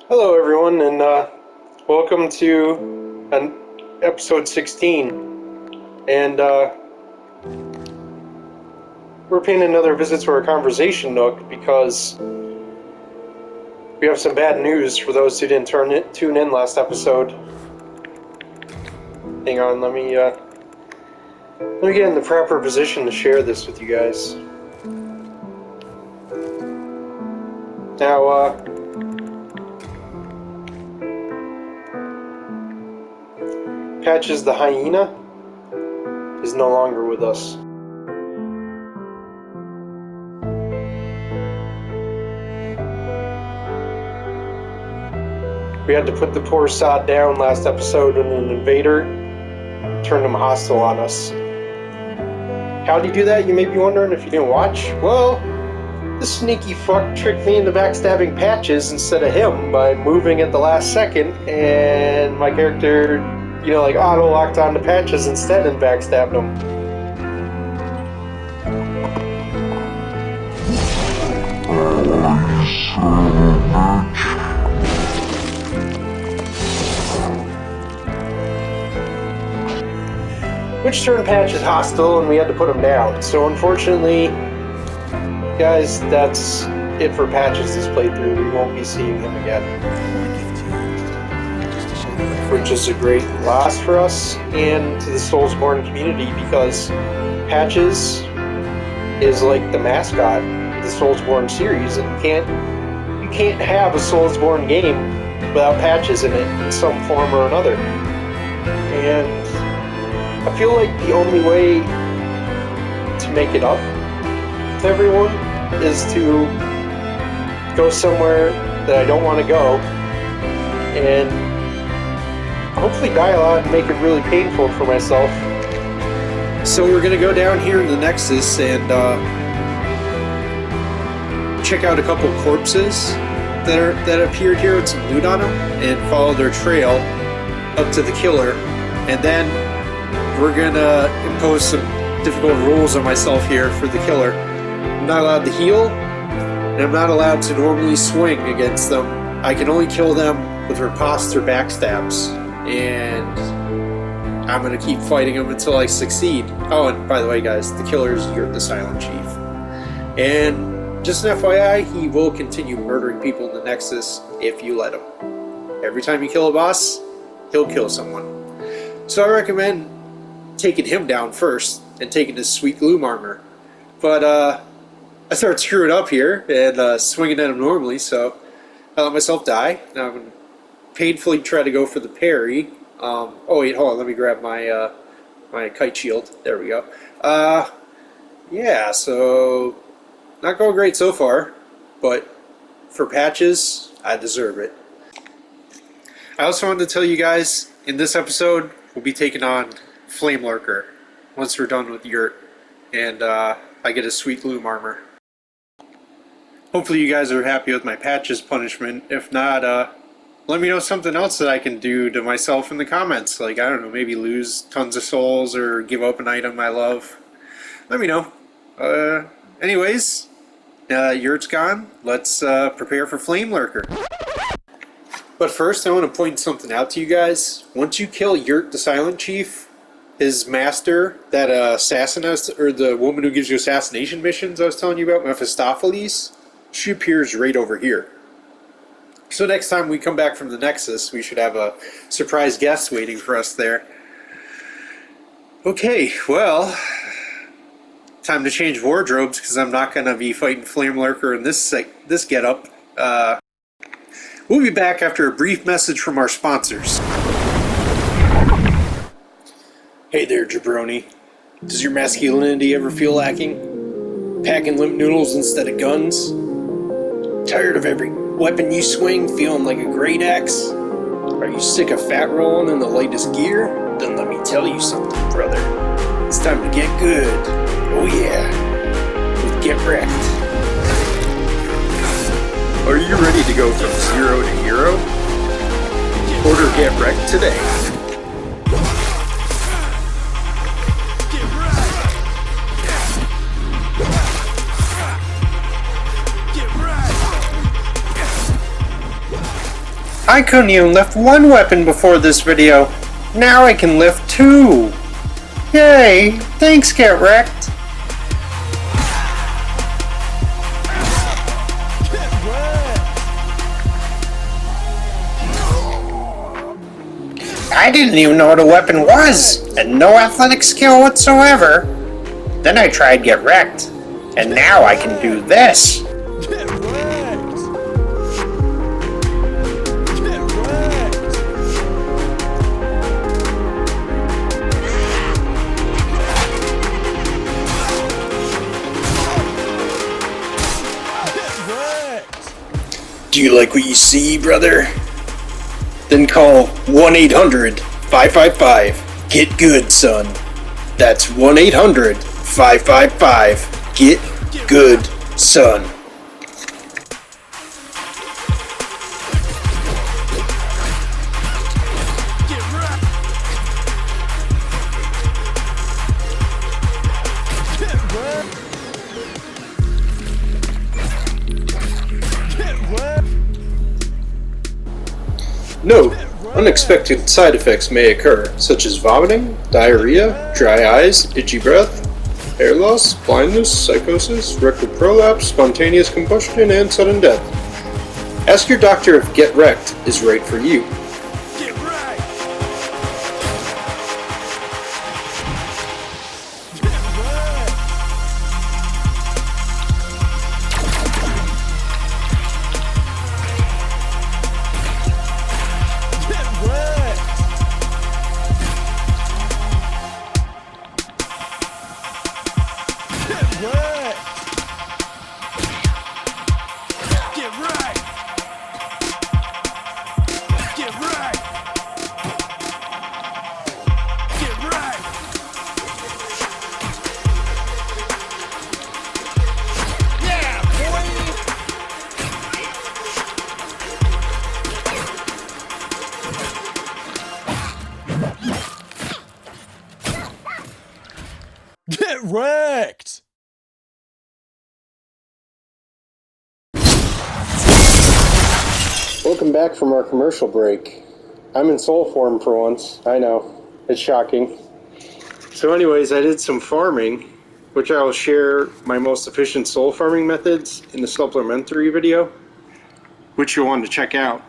Hello, everyone, and welcome to episode 16. And we're paying another visit to our conversation nook because we have some bad news for those who didn't tune in last episode. Hang on, let me get in the proper position to share this with you guys. Now, Patches the hyena is no longer with us. We had to put the poor sod down last episode when an invader turned him hostile on us. How did he do that, you may be wondering if you didn't watch? Well, this sneaky fuck tricked me into backstabbing Patches instead of him by moving at the last second, and my character, auto-locked onto Patches instead and backstabbed him. Which turned Patches hostile, and we had to put him down. So unfortunately, guys, that's it for Patches this playthrough. We won't be seeing him again. Which is a great loss for us and to the Soulsborne community, because Patches is like the mascot of the Soulsborne series, and you can't have a Soulsborne game without Patches in it in some form or another. And I feel like the only way to make it up to everyone is to go somewhere that I don't want to go and hopefully die a lot and make it really painful for myself. So we're going to go down here in the Nexus and check out a couple corpses that appeared here with some loot on them and follow their trail up to the killer, and then we're gonna impose some difficult rules on myself here for the killer. I'm not allowed to heal, and I'm not allowed to normally swing against them. I can only kill them with riposte or backstabs, and I'm gonna keep fighting them until I succeed. Oh, and by the way, guys, the killer is Yurt the Silent Chief. And just an FYI, he will continue murdering people in the Nexus if you let him. Every time you kill a boss, he'll kill someone. So I recommend taking him down first and taking his sweet gloom armor. But I started screwing up here and swinging at him normally, so I let myself die. Now I'm going to painfully try to go for the parry. Oh wait, hold on, let me grab my my kite shield. There we go. Yeah, so not going great so far, but for Patches, I deserve it. I also wanted to tell you guys, in this episode, we'll be taking on Flamelurker once we're done with Yurt, and I get a sweet gloom armor. Hopefully you guys are happy with my Patches punishment. If not, let me know something else that I can do to myself in the comments. Like, I don't know, maybe lose tons of souls or give up an item I love. Let me know. Anyways, Yurt's gone. Let's prepare for Flamelurker. But first, I want to point something out to you guys. Once you kill Yurt the Silent Chief, his master, that assassin, or the woman who gives you assassination missions I was telling you about, Mephistopheles, she appears right over here. So next time we come back from the Nexus, we should have a surprise guest waiting for us there. Okay, well, time to change wardrobes, because I'm not going to be fighting Flamelurker in this getup. We'll be back after a brief message from our sponsors. Hey there, jabroni. Does your masculinity ever feel lacking? Packing limp noodles instead of guns? Tired of every weapon you swing feeling like a great axe? Are you sick of fat rolling in the latest gear? Then let me tell you something, brother. It's time to get good. Oh yeah, with Get Wrecked. Are you ready to go from zero to hero? Order Get Wrecked today. I couldn't even lift one weapon before this video. Now I can lift 2. Yay! Thanks, Get Wrecked! I didn't even know what a weapon was, and no athletic skill whatsoever. Then I tried Get Wrecked, and now I can do this. Get wrecked! Get wrecked! Get wrecked! Do you like what you see, brother? Then call 1-800-555-GET-GOOD, son. That's 1-800-555-GET-GOOD, son. Note: unexpected side effects may occur, such as vomiting, diarrhea, dry eyes, itchy breath, hair loss, blindness, psychosis, rectal prolapse, spontaneous combustion, and sudden death. Ask your doctor if Get Wrecked is right for you. Get wrecked! Get wrecked! Get wrecked! Get wrecked! Get wrecked! Get wrecked! Get wrecked! Yeah, boy! Get wrecked! Welcome back from our commercial break. I'm in soul form for once. I know, it's shocking. So anyways, I did some farming, which I will share my most efficient soul farming methods in the supplementary video, which you'll want to check out,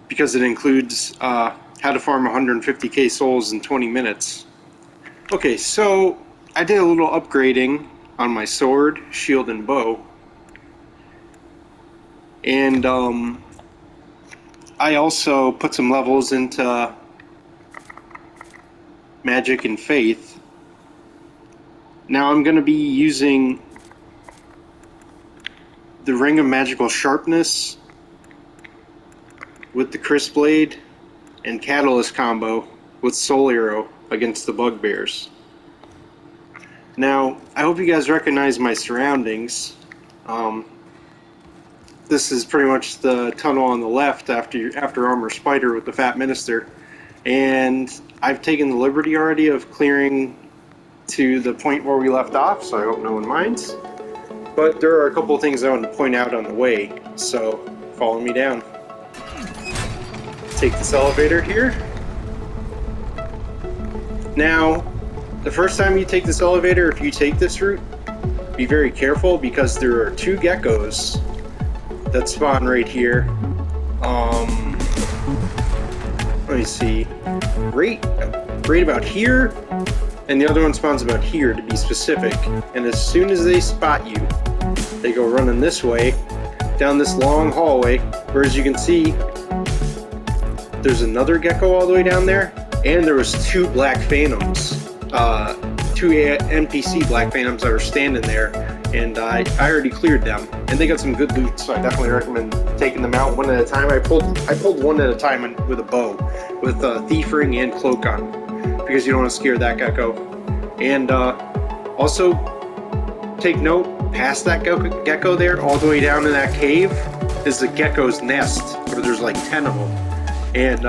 because it includes how to farm 150k souls in 20 minutes. Okay, so I did a little upgrading on my sword, shield, and bow. And I also put some levels into magic and faith. Now I'm going to be using the Ring of Magical Sharpness with the Crisp Blade and Catalyst combo with Soul Arrow against the Bugbears. Now, I hope you guys recognize my surroundings. This is pretty much the tunnel on the left after Armor Spider with the Fat Minister. And I've taken the liberty already of clearing to the point where we left off, so I hope no one minds. But there are a couple of things I want to point out on the way, so follow me down. Take this elevator here. Now, the first time you take this elevator, if you take this route, be very careful because there are 2 geckos that spawn right here. Let me see. Right about here, and the other one spawns about here to be specific. And as soon as they spot you, they go running this way, down this long hallway, where as you can see, there's another gecko all the way down there, and there was 2 black phantoms. 2 NPC black phantoms that were standing there, and I already cleared them, and they got some good loot, so I definitely recommend taking them out one at a time. I pulled one at a time with a bow, with thief ring and cloak on, because you don't want to scare that gecko. And also take note, past that gecko there, all the way down in that cave, is the gecko's nest, where there's like 10 of them. And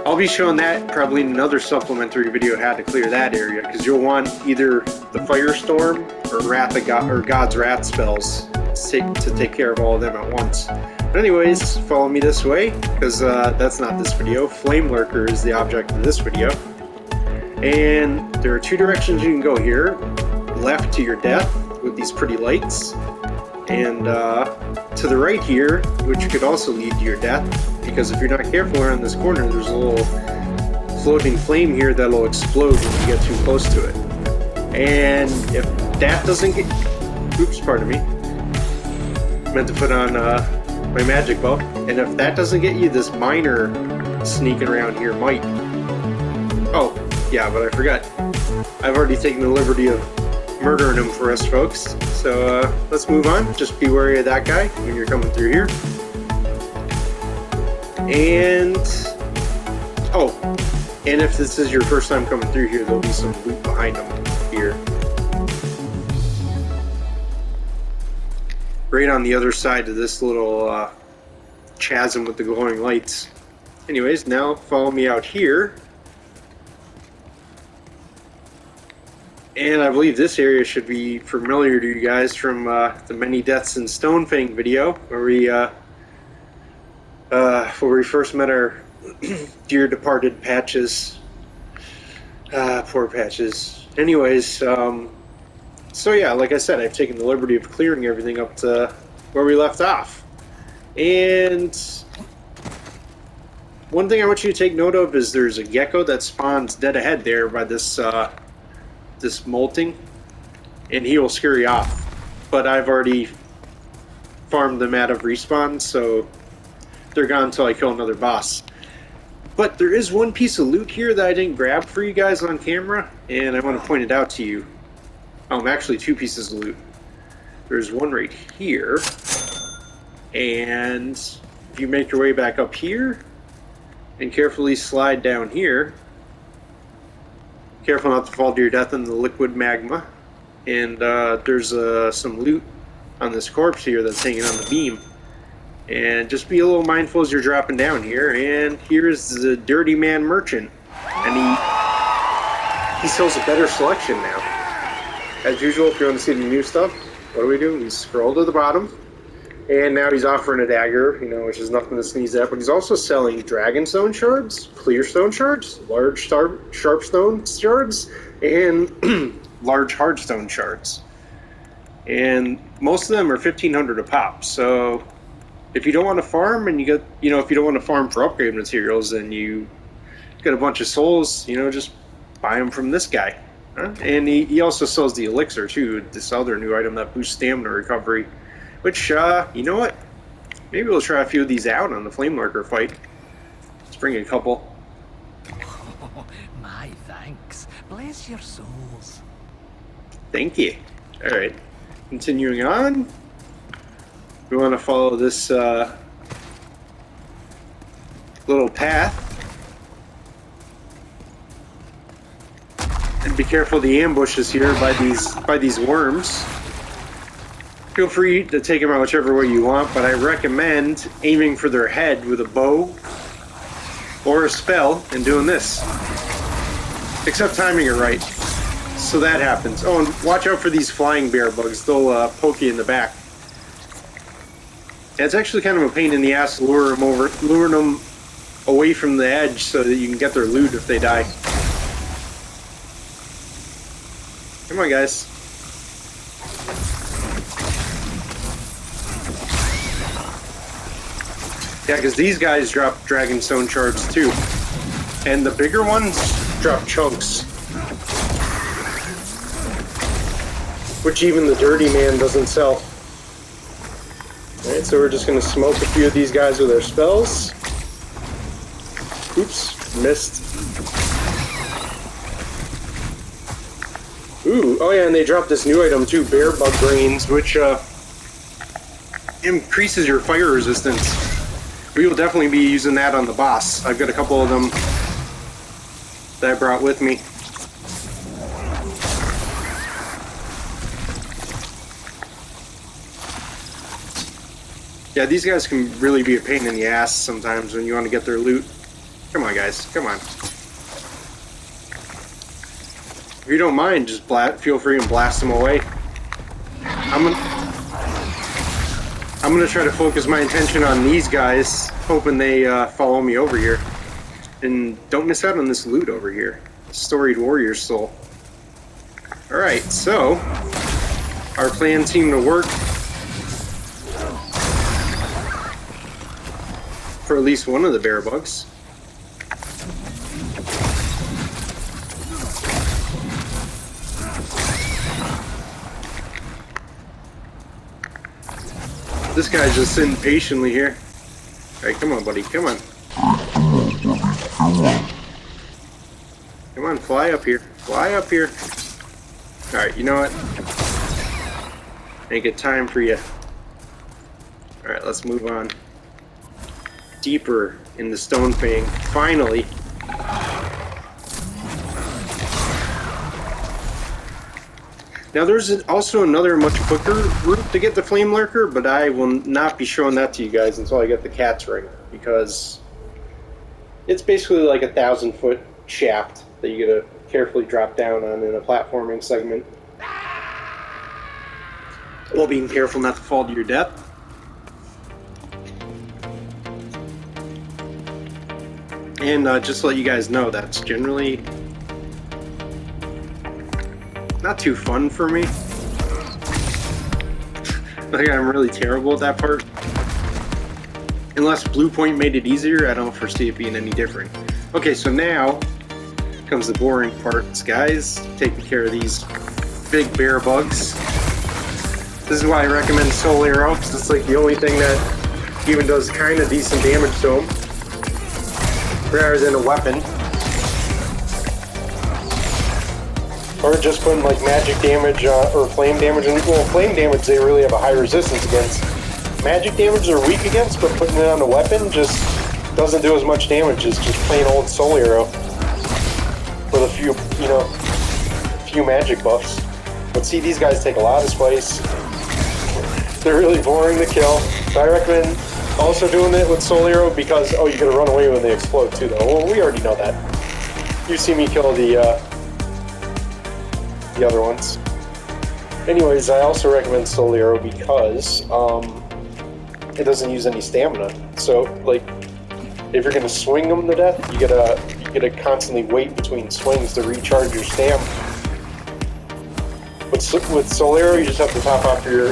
I'll be showing that probably in another supplementary video how to clear that area, because you'll want either the Firestorm or God's Wrath spells to take care of all of them at once. But anyways, follow me this way, because that's not this video. Flamelurker is the object of this video. And there are two directions you can go here. Left to your death with these pretty lights, and to the right here, which could also lead to your death, because if you're not careful around this corner, there's a little floating flame here that'll explode when you get too close to it. And if that doesn't get... Oops, pardon me. Meant to put on my magic ball. And if that doesn't get you, this miner sneaking around here might. Oh, yeah, but I forgot. I've already taken the liberty of murdering him for us folks. So let's move on. Just be wary of that guy when you're coming through here. And... oh, and if this is your first time coming through here, there'll be some loot behind them here. Right on the other side of this little chasm with the glowing lights. Anyways, now follow me out here. And I believe this area should be familiar to you guys from the Many Deaths in Stonefang video, where we first met our dear departed Patches. Poor Patches. Anyways, so yeah, like I said, I've taken the liberty of clearing everything up to where we left off. And one thing I want you to take note of is there's a gecko that spawns dead ahead there by this this molting, and he will scare you off. But I've already farmed them out of respawn, so they're gone until I kill another boss. But there is one piece of loot here that I didn't grab for you guys on camera, and I want to point it out to you. Actually two pieces of loot. There's one right here, and if you make your way back up here and carefully slide down here, careful not to fall to your death in the liquid magma, and there's some loot on this corpse here that's hanging on the beam. And just be a little mindful as you're dropping down here. And here's the Dirty Man Merchant, and he sells a better selection now. As usual, if you want to see the new stuff, what do? We scroll to the bottom, and now he's offering a dagger, you know, which is nothing to sneeze at. But he's also selling dragonstone shards, clear stone shards, large sharpstone shards, and large hardstone shards. And most of them are 1,500 a pop. So if you don't want to farm, and you get, you know, if you don't want to farm for upgrade materials, and you get a bunch of souls, you know, just buy them from this guy. And he also sells the elixir too, this other new item that boosts stamina recovery. Which, you know what? Maybe we'll try a few of these out on the Flamelurker fight. Let's bring a couple. Oh, my thanks. Bless your souls. Thank you. Alright, continuing on. We want to follow this little path. And be careful of the ambushes here by these worms. Feel free to take them out whichever way you want, but I recommend aiming for their head with a bow or a spell and doing this. Except timing it right. So that happens. Oh, and watch out for these flying bear bugs. They'll poke you in the back. And it's actually kind of a pain in the ass to luring them away from the edge so that you can get their loot if they die. Come on, guys. Yeah, because these guys drop dragonstone shards too. And the bigger ones drop chunks. Which even the Dirty Man doesn't sell. Alright, so we're just going to smoke a few of these guys with our spells. Oops, missed. Ooh, oh yeah, and they dropped this new item too, Bear Bug Brains, which increases your fire resistance. We will definitely be using that on the boss. I've got a couple of them that I brought with me. Yeah, these guys can really be a pain in the ass sometimes when you want to get their loot. Come on, guys. Come on. If you don't mind, just feel free and blast them away. I'm gonna... I'm gonna try to focus my attention on these guys, hoping they follow me over here. And don't miss out on this loot over here. Storied Warrior Soul. Alright, so our plan seemed to work for at least one of the bear bugs. This guy's just sitting patiently here. Alright, come on, buddy, come on. Come on, fly up here. Fly up here. Alright, you know what? Ain't good time for you. Alright, let's move on. Deeper in the Stone Fang. Finally. Now there's also another much quicker route to get the Flamelurker, but I will not be showing that to you guys until I get the Cat's Ring, because it's basically like a 1,000-foot shaft that you gotta carefully drop down on in a platforming segment, while being careful not to fall to your death. And just to let you guys know, that's generally not too fun for me. Like, I'm really terrible at that part. Unless Blue Point made it easier, I don't foresee it being any different. Okay, so now comes the boring parts, guys. Taking care of these big bear bugs. This is why I recommend Soul Arrow, because it's like the only thing that even does kind of decent damage to them, rather than a weapon. Or just putting like magic damage or flame damage. And well, flame damage they really have a high resistance against. Magic damage they're weak against, but putting it on a weapon just doesn't do as much damage as just plain old Soul Arrow with a few, you know, few magic buffs. But see, these guys take a lot of spice. They're really boring to kill. So I recommend also doing it with Soul Arrow because, oh, you gotta run away when they explode too, though. Well, we already know that. You see me kill the other ones. Anyways, I also recommend Soul Arrow because it doesn't use any stamina. So, like, if you're gonna swing them to death, you gotta constantly wait between swings to recharge your stam. With Soul Arrow, you just have to top off your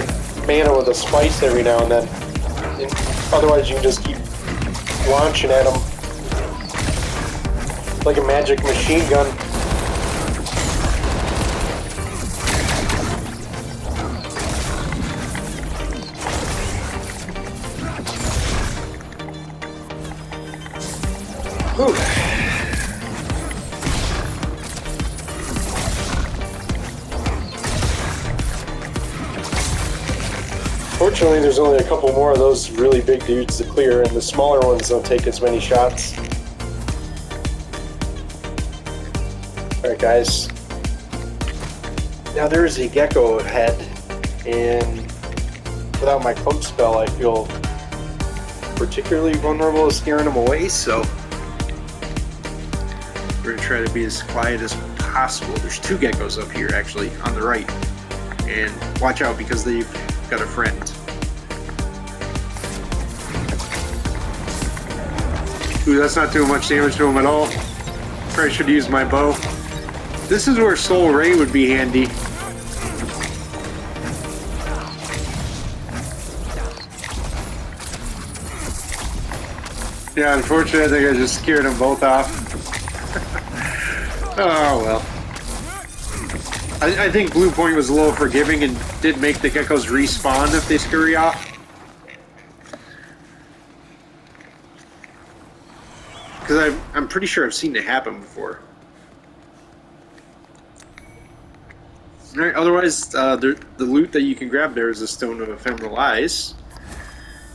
mana with a spice every now and then. And otherwise, you can just keep launching at them like a magic machine gun. Whew. Fortunately, there's only a couple more of those really big dudes to clear, and the smaller ones don't take as many shots. Alright guys, now there's a gecko ahead, and without my cloak spell I feel particularly vulnerable to scaring them away, so we're going to try to be as quiet as possible. There's two geckos up here actually on the right, and watch out because they've got a friend. Ooh, that's not doing much damage to him at all. Probably should use my bow. This is where Soul Ray would be handy. Yeah, unfortunately, I think I just scared them both off. Oh well. I think Blue Point was a little forgiving and did make the geckos respawn if they scurry off. Because I'm pretty sure I've seen it happen before. Alright, otherwise, the loot that you can grab there is a Stone of Ephemeral Eyes.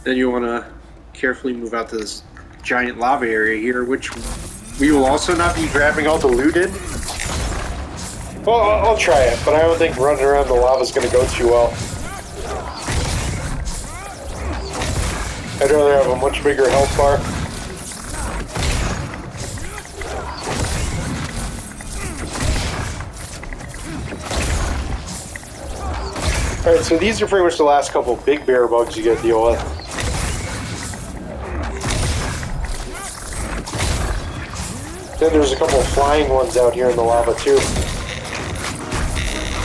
Then you want to carefully move out to this giant lava area here, which we will also not be grabbing all the loot in. Well, I'll try it, but I don't think running around the lava is going to go too well. I'd rather have a much bigger health bar. Alright, so these are pretty much the last couple big bear bugs you gotta deal with. Then there's a couple of flying ones out here in the lava too.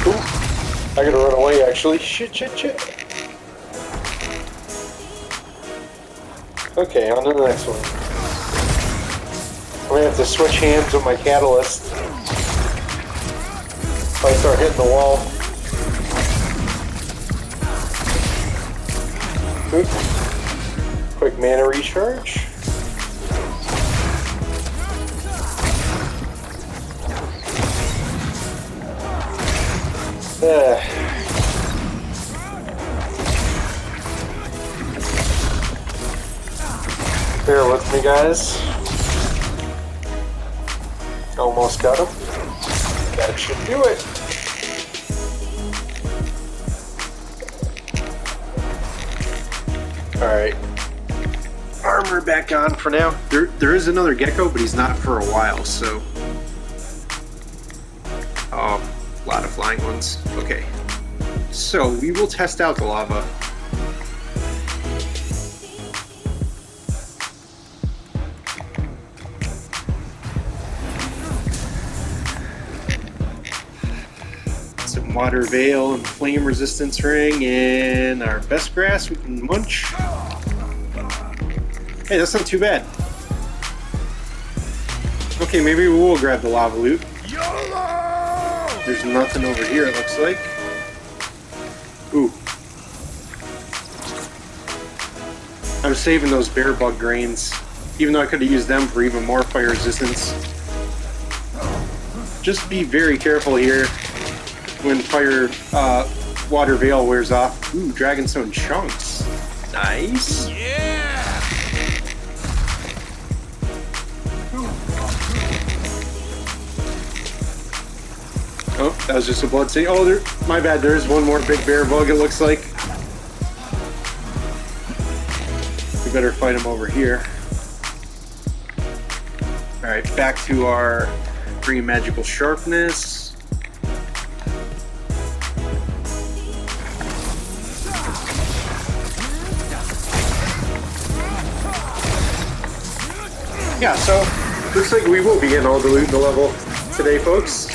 Ooh, I gotta run away actually. Shit. Okay, on to the next one. I'm gonna have to switch hands with my catalyst if I start hitting the wall. Oop. Quick mana recharge. Bear with me, guys. Almost got him. That should do it. Alright. Armor back on for now. There is another gecko, but he's not for a while, so... Oh, a lot of flying ones. Okay. So, we will test out the lava. Some water veil and flame resistance ring and our best grass we can munch. Hey, that's not too bad. Okay, maybe we will grab the lava loot. There's nothing over here, it looks like. Ooh. I'm saving those bear bug grains, even though I could have used them for even more fire resistance. Just be very careful here when fire water veil wears off. Ooh, dragonstone chunks. Nice. Yeah! Oh, that was just a blood stain. Oh, my bad. There's one more big bear bug, it looks like. We better fight him over here. Alright, back to our green magical sharpness. Yeah, so looks like we will be getting all the loot in the level today, folks.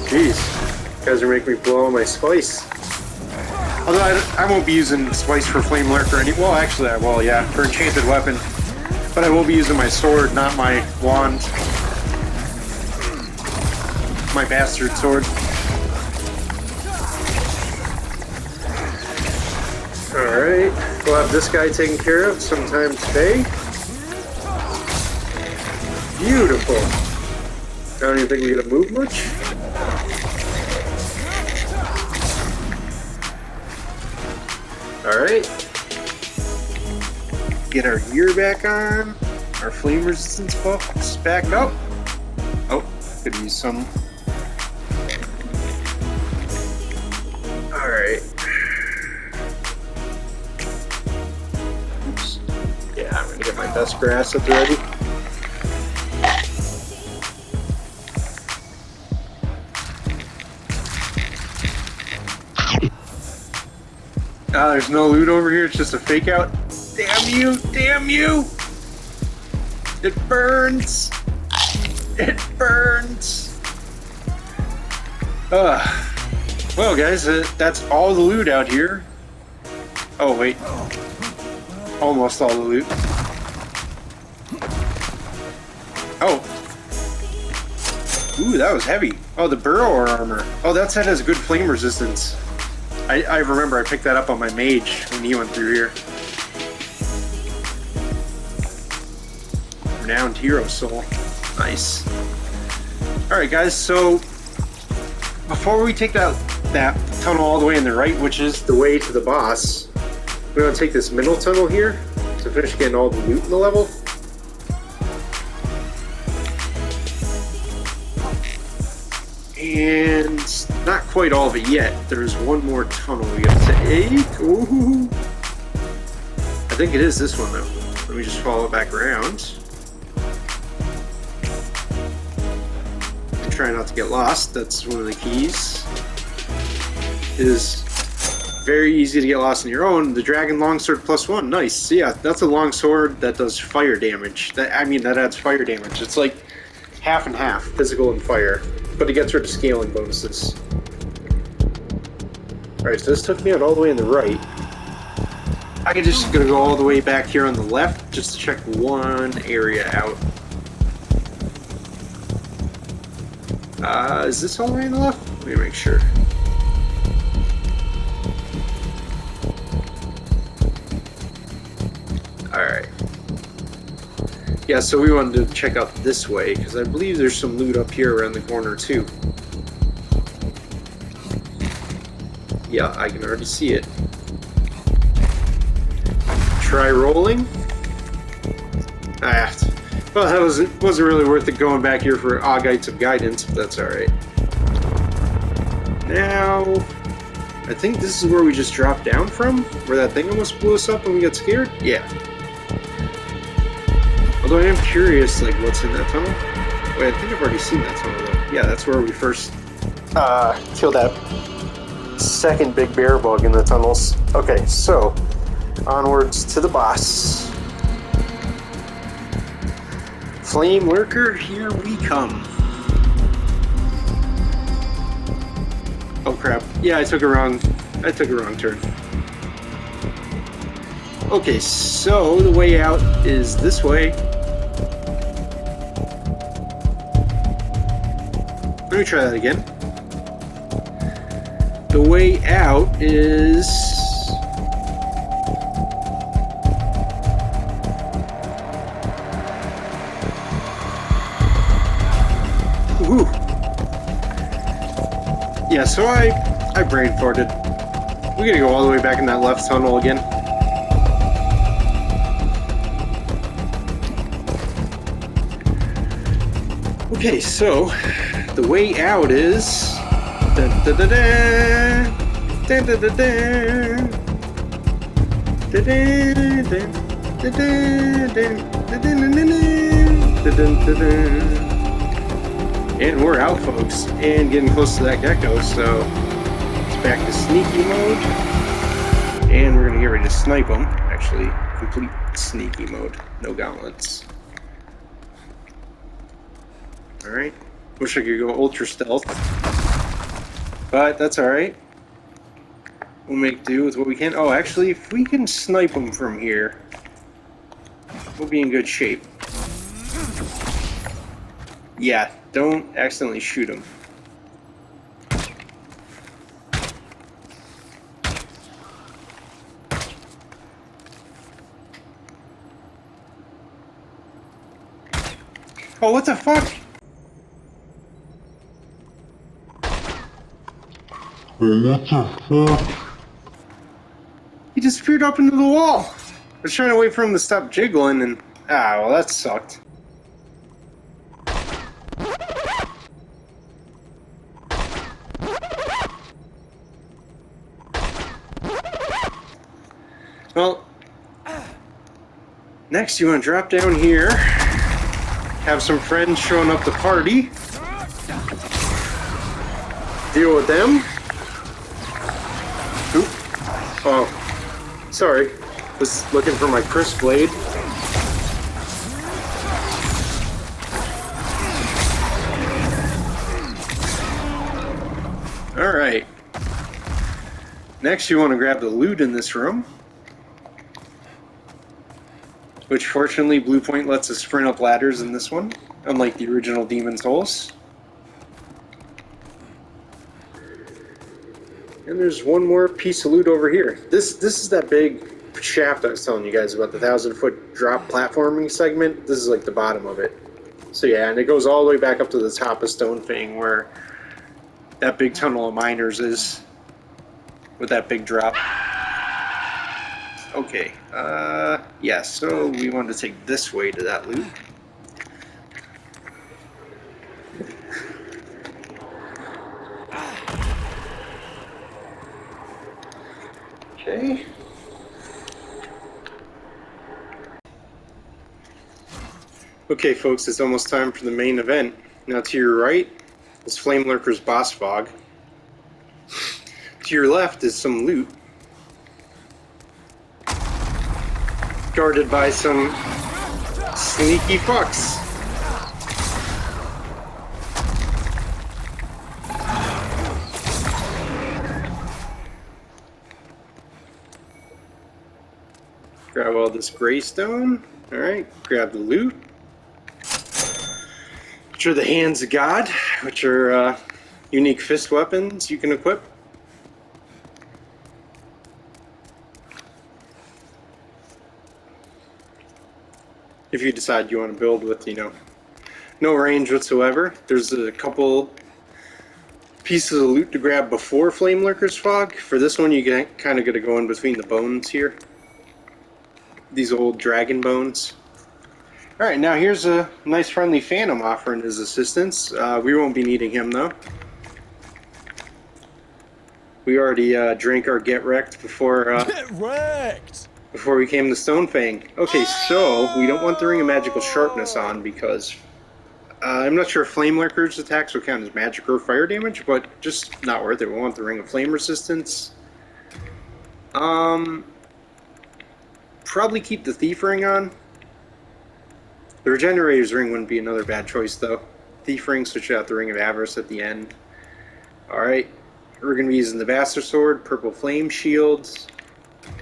Jeez, you guys are making me blow on my spice. Although I won't be using spice for Flamelurker well, actually I will, yeah, for enchanted weapon. But I will be using my sword, not my wand. My bastard sword. Alright, we'll have this guy taken care of sometime today. Beautiful. I don't even think we're gonna move much. Alright. Get our gear back on. Our flame resistance buffs back up. Oh, could use some. Alright. Oops. Yeah, I'm gonna get my best grass up ready. Ah, there's no loot over here, it's just a fake out. Damn you! Damn you! It burns! It burns! Well guys, that's all the loot out here. Oh wait. Almost all the loot. Oh. Ooh, that was heavy. Oh, the burrower armor. Oh, that set has good flame resistance. I remember I picked that up on my mage when he went through here. Renowned hero soul. Nice. Alright guys, so before we take that tunnel all the way in the right, which is the way to the boss, we're going to take this middle tunnel here to finish getting all the loot in the level. And not quite all of it yet. There's one more tunnel we gotta take. Ooh. I think it is this one though. Let me just follow it back around. And try not to get lost. That's one of the keys. It is very easy to get lost on your own. The Dragon Longsword +1. Nice. Yeah, that's a longsword that does fire damage. That adds fire damage. It's like half and half, physical and fire. But it gets rid of scaling bonuses. Alright, so this took me out all the way on the right. I can just gonna go all the way back here on the left just to check one area out. Is this all the way on the left? Let me make sure. Alright. Yeah, so we wanted to check out this way, because I believe there's some loot up here around the corner too. Yeah, I can already see it. Try rolling. Well, that wasn't really worth it going back here for Augites of Guidance, but that's alright. Now, I think this is where we just dropped down from, where that thing almost blew us up when we got scared. Yeah. Although I am curious, like, what's in that tunnel? Wait, I think I've already seen that tunnel, though. Yeah, that's where we first killed that second big bear bug in the tunnels. Okay, so onwards to the boss. Flamelurker, here we come. Oh crap. Yeah, I took a wrong turn. Okay, so the way out is this way. Let me try that again. The way out is... Woo! Yeah, so I brain farted. We gotta go all the way back in that left tunnel again. Okay, so the way out is... Dun, dun, dun, dun. Dun, dun, dun, dun. Dun, dun, dun. Dun, dun, dun. Dun, dun, dun, dun. Dun, dun, dun, dun. And we're out, folks, and getting close to that gecko, so it's back to sneaky mode. And we're gonna get ready to snipe him. Actually, complete sneaky mode. No gauntlets. Alright. Wish I could go ultra stealth. But that's alright. We'll make do with what we can. Oh, actually, if we can snipe him from here, we'll be in good shape. Yeah, don't accidentally shoot him. Oh, what the fuck? What the fuck? He disappeared up into the wall. I was trying to wait for him to stop jiggling and... Ah, well that sucked. Well, next you want to drop down here, have some friends showing up to party, deal with them. Oop. Oh, sorry, was looking for my crisp blade. Alright. Next you want to grab the loot in this room. Which fortunately Blue Point lets us sprint up ladders in this one, unlike the original Demon's Souls. And there's one more piece of loot over here. This is that big shaft I was telling you guys about, the 1,000-foot drop platforming segment. This is like the bottom of it. So yeah, and it goes all the way back up to the top of Stone Fang where that big tunnel of miners is, with that big drop. Okay, yeah, so we wanted to take this way to that loop. Okay. Okay, folks, it's almost time for the main event. Now, to your right is Flamelurker's boss fog. To your left is some loot, guarded by some sneaky fucks. Grab all this greystone. Alright, grab the loot. Which are the Hands of God, which are unique fist weapons you can equip. If you decide you want to build with, no range whatsoever. There's a couple pieces of loot to grab before Flamelurker's Fog. For this one, you kind of got to go in between the bones here. These old dragon bones. Alright, now here's a nice friendly Phantom offering his assistance. We won't be needing him though. We already drank our get wrecked before Get wrecked! before we came to Stonefang. Okay, so we don't want the Ring of Magical Sharpness on because I'm not sure if Flamelurker's attacks will count as magic or fire damage, but just not worth it. We want the Ring of Flame Resistance. Probably keep the Thief Ring on. The Regenerator's Ring wouldn't be another bad choice, though. Thief Ring, switch out the Ring of Avarice at the end. Alright, we're going to be using the Bastard Sword, Purple Flame Shields.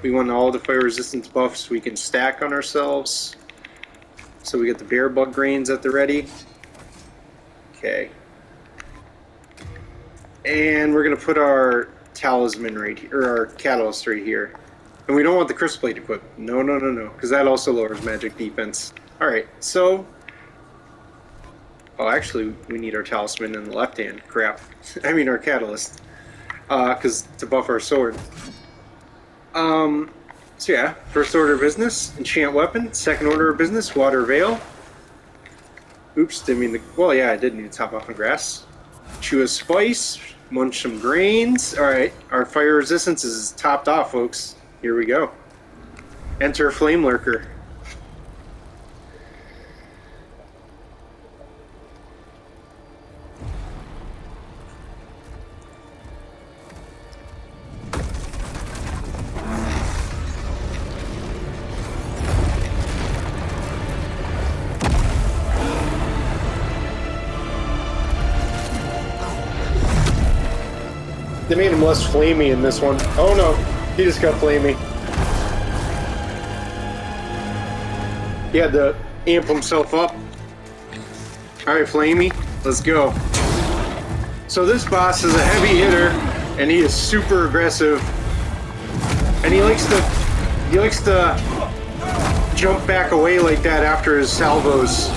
We want all the fire resistance buffs we can stack on ourselves. So we get the Bear Bug Grains at the ready. Okay. And we're going to put our Talisman right here, or our Catalyst right here. And we don't want the Crisp Plate equipped. No, because that also lowers magic defense. Alright, so... Oh, actually, we need our Talisman in the left hand. Crap. I mean our Catalyst. Because to buff our sword. So yeah, first order of business, enchant weapon. Second order of business, water veil. Oops, didn't mean to... Well, yeah, I did need to top off on grass. Chew a spice, munch some grains. Alright, our fire resistance is topped off, folks. Here we go. Enter Flamelurker. They made him less flamey in this one. Oh no, he just got flamey. He had to amp himself up. Alright, flamey, let's go. So this boss is a heavy hitter, and he is super aggressive. And he likes to jump back away like that after his salvos,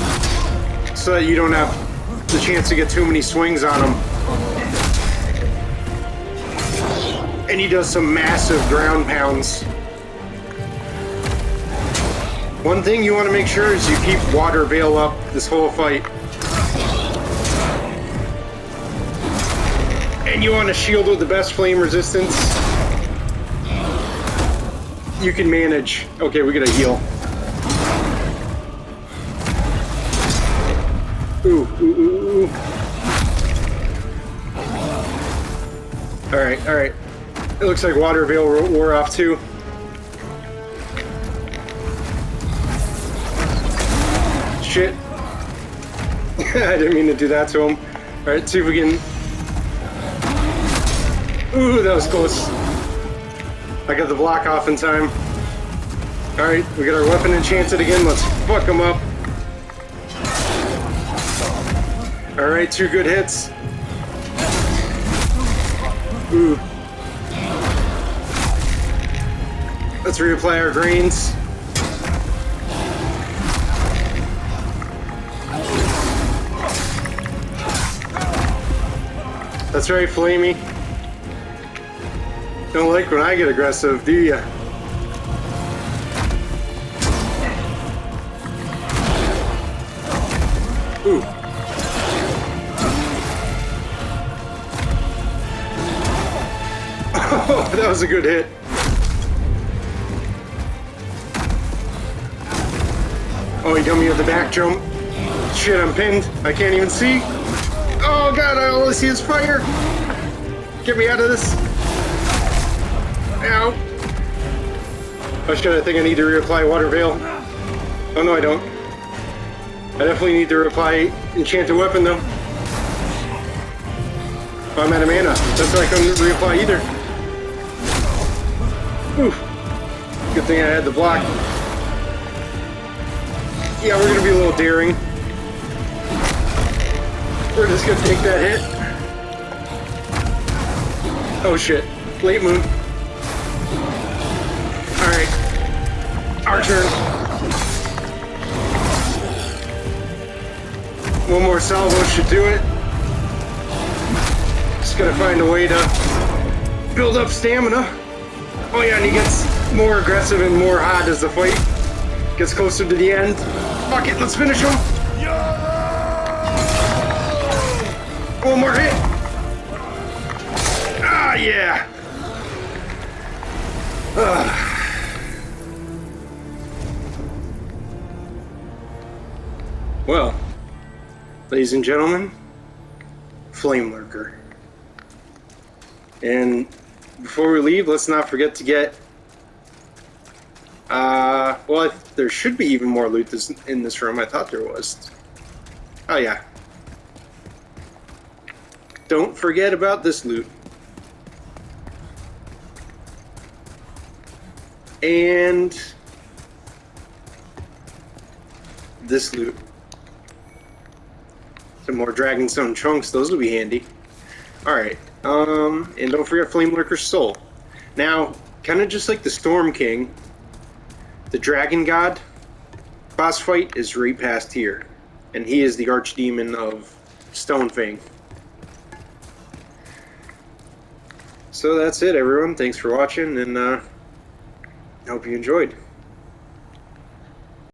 so that you don't have the chance to get too many swings on him. And he does some massive ground pounds. One thing you want to make sure is you keep water veil up this whole fight. And you want to shield with the best flame resistance you can manage. Okay, we gotta heal. Ooh. Alright. It looks like water veil wore off too. Shit. I didn't mean to do that to him. Alright, see if we can... Ooh, that was close. I got the block off in time. Alright, we got our weapon enchanted again. Let's fuck him up. Alright, 2 good hits. Ooh. Let's reapply our grains. That's right, Flamey. Don't like when I get aggressive, do ya? Ooh. Oh, that was a good hit. Oh, he got me with the back jump. Shit, I'm pinned. I can't even see. Oh god, I only see his fire. Get me out of this. Ow. Oh shit, I think I need to reapply Water Veil. Oh no, I don't. I definitely need to reapply Enchanted Weapon though. Oh, I'm out of mana. That's why I couldn't reapply either. Whew. Good thing I had the block. Yeah, we're gonna be a little daring. We're just gonna take that hit. Oh shit. Late moon. Alright. Our turn. One more salvo should do it. Just gotta find a way to build up stamina. Oh yeah, and he gets more aggressive and more hot as the fight gets closer to the end. Fuck it, let's finish him. One more hit. Ah, yeah. Well, ladies and gentlemen, Flamelurker. And before we leave, let's not forget to get well, there should be even more loot in this room. I thought there was. Oh yeah. Don't forget about this loot. And this loot. Some more Dragonstone chunks, those will be handy. Alright, and don't forget Flamelurker's Soul. Now, kind of just like the Storm King, the Dragon God boss fight is right past here. And he is the archdemon of Stonefang. So that's it, everyone. Thanks for watching, and I hope you enjoyed.